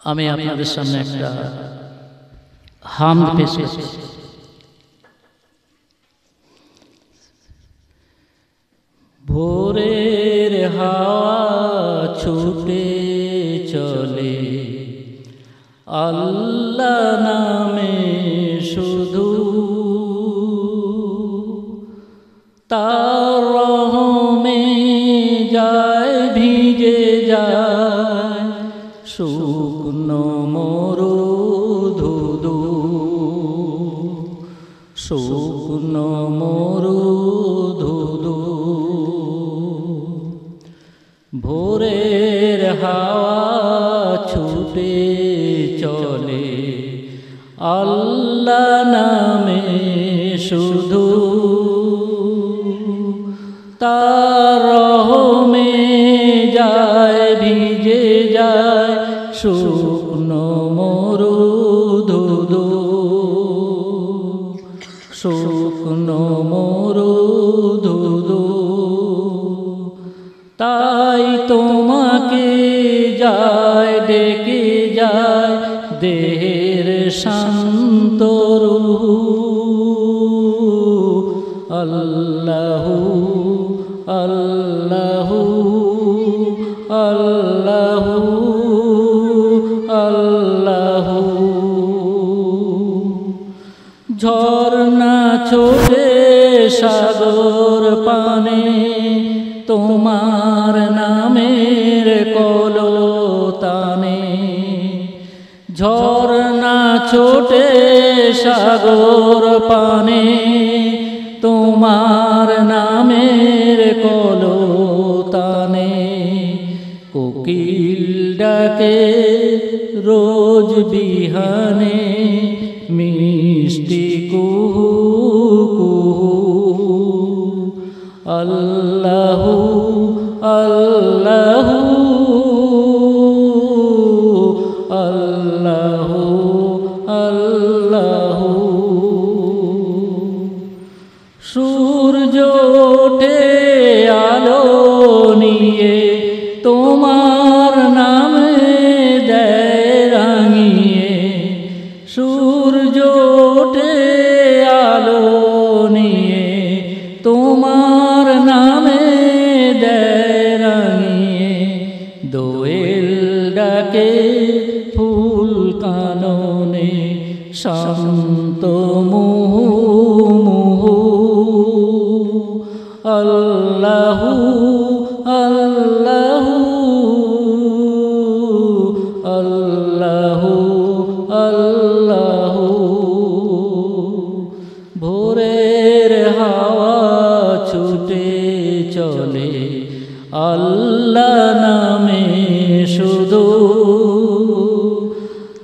আমি আপনাদের সামনে একটা হামদ পেশ করছি। ভোরের হাওয়া ছুটে চলে আল্লাহ নামে শুধু, তার রহমে যায় ভিজে যায় শুকনো মরুধুধু, শুকনো মরুধুধু। ভোরের হাওয়া ছুটে চলে আল্লাহ নামে শুধু, তার রহমে যায় ভিজে যায় শুকনো মরুধুধু, শুকনো মরুধুধু। তাই তোমাকে যায় ডেকে যায় দেহের শান্ত রূহ, আল্লাহু আল্লাহু আল্লাহু আল্লাহু। ঝর্ণা ছোটে সাগর পানে তোমার নামের কলতানে, ঝর্ণা ছোটে সাগর পানে তোমার নামের কলতানে। কোকিল ডাকে রোজ বিহানে মিষ্টি কুহু কুহু, আল্লাহু আল্লাহু আল্লাহু আল্লাহু। সূর্য ওঠে আলো নিয়ে তোমার নামে দেয় রাঙিয়ে, সূর্য ওঠে আলো নিয়ে তোমার নামে দেয় রাঙিয়ে। দোয়েল ডাকে ফুল কাননে শান্ত মুহু মুহু, আল্লাহু আল্লাহু আল্লাহু আল্লাহু। ভোরের হাওয়া ছুটে চলে আল্লাহ নামে শুধু,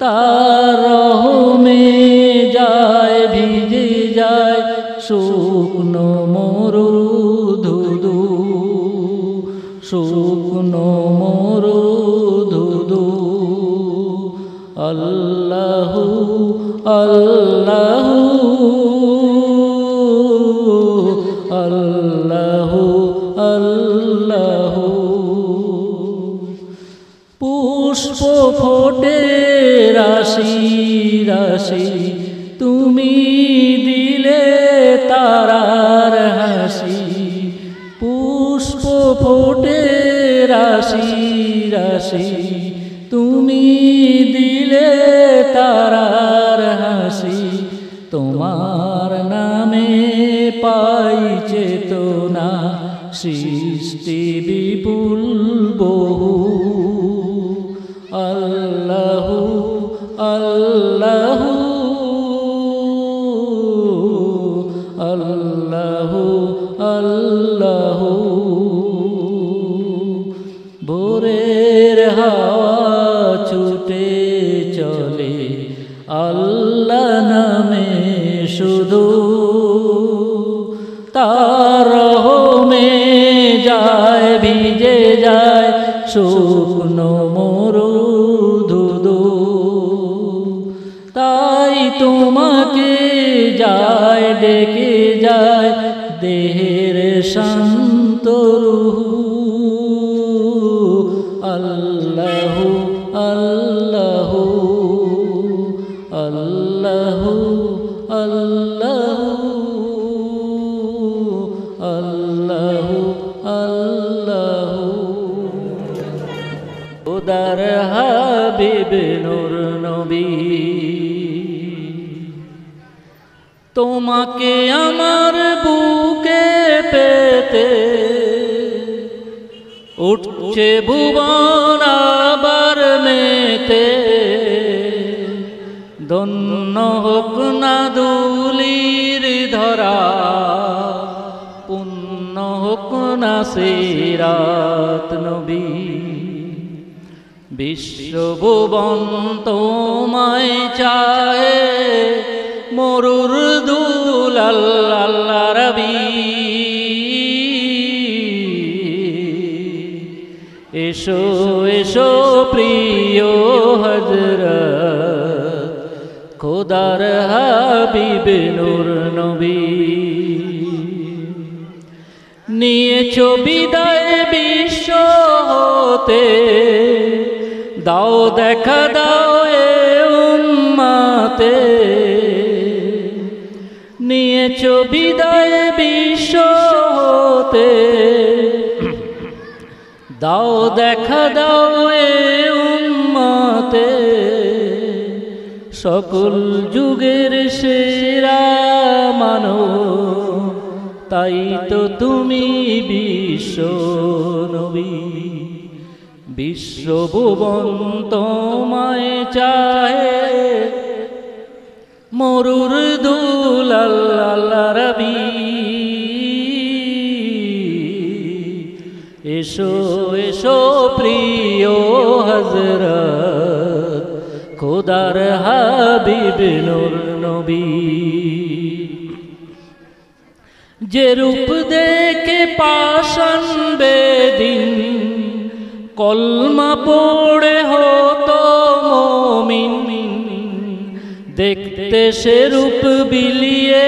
তার রহমে যায় ভিজে যায় শুকনো মরুধুধু, শুকনো মরুধুধু। আল্লাহু আল্লাহু আল্লাহু আল্লাহু। পুষ্প ফোটে রাশি রাশি তুমি দিলে তারার হাসি, পুষ্প ফোটে রাশি রাশি তুমি দিলে তারার হাসি। তোমার নামে পাই চেতনা সৃষ্টি বিপুল বহু, আল্লাহু আল্লাহু আল্লাহু আল্লাহু। ভোরের হাওয়া ছুটে চলে আল্লাহ নামে শুধু, তার রহমে যায় ভিজে যায় শুকনো মরুধুধু। তাই তোমাকে যায় ডেকে যায় দেহের শান্ত রূহ, আল্লাহু আল্লাহু হাবিব নূর নবী। তোমাকে আমার বুকে পেতে উঠছে ভুবন আবার মেতে, ধন্য হোক না দুলির ধরা, পুণ্য হোক না সিরাত নবী। বিশ্বভুবন তোমায় চায়, মরুর দুল আল্লাহ রবি। এসো এসো প্রিয় হযরত, খোদার হাবিব নূর নবী। নিয়েছো বিদায় বিশ্ব হতে, দাও দেখা দাও এ উম্মতে। নিয়েছো বিদায় বিশ্ব হতে, দাও দেখা দাও এ উম্মতে। সকল যুগের সেরা মানব, তাই তো তুমি বিশ্ব নবী। বিশ্বভুবন তোমায় চায়, মরুর দুল আল্লাহ রবি। এসো এসো প্রিয় হযরত, খোদার হাবিব নূর নবী। যে রূপ দেখে পাষাণ বেদিন, কলমা পড়ে হতো মুমিন। দেখতে সে রূপ বিলিয়ে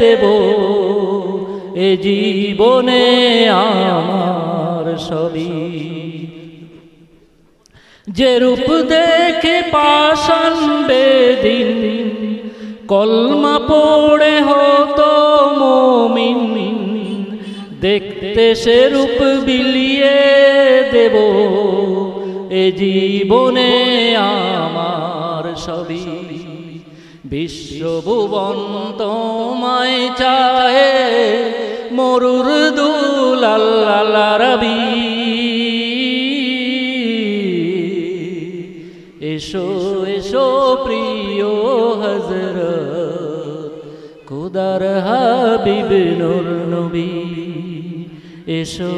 দেব এ জীবনে আমার সবই। যে রূপ দেখে পাষাণ বেদিন, কলমা পড়ে হতো মুমিন। দেখতে সে রূপ বিলিয়ে দেব এ জীবনে আমার সবই। বিশ্বভুবন তোমায় চায়, মরুর দুল আল্লাহ রবি। এসো এসো প্রিয় হযরত, খোদার হাবিব নূর নবী। এসো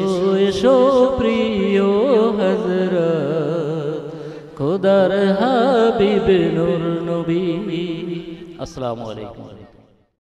এসো প্রিয় হযরত, খোদার হাবিব নূর নবী। আসসালামু আলাইকুম।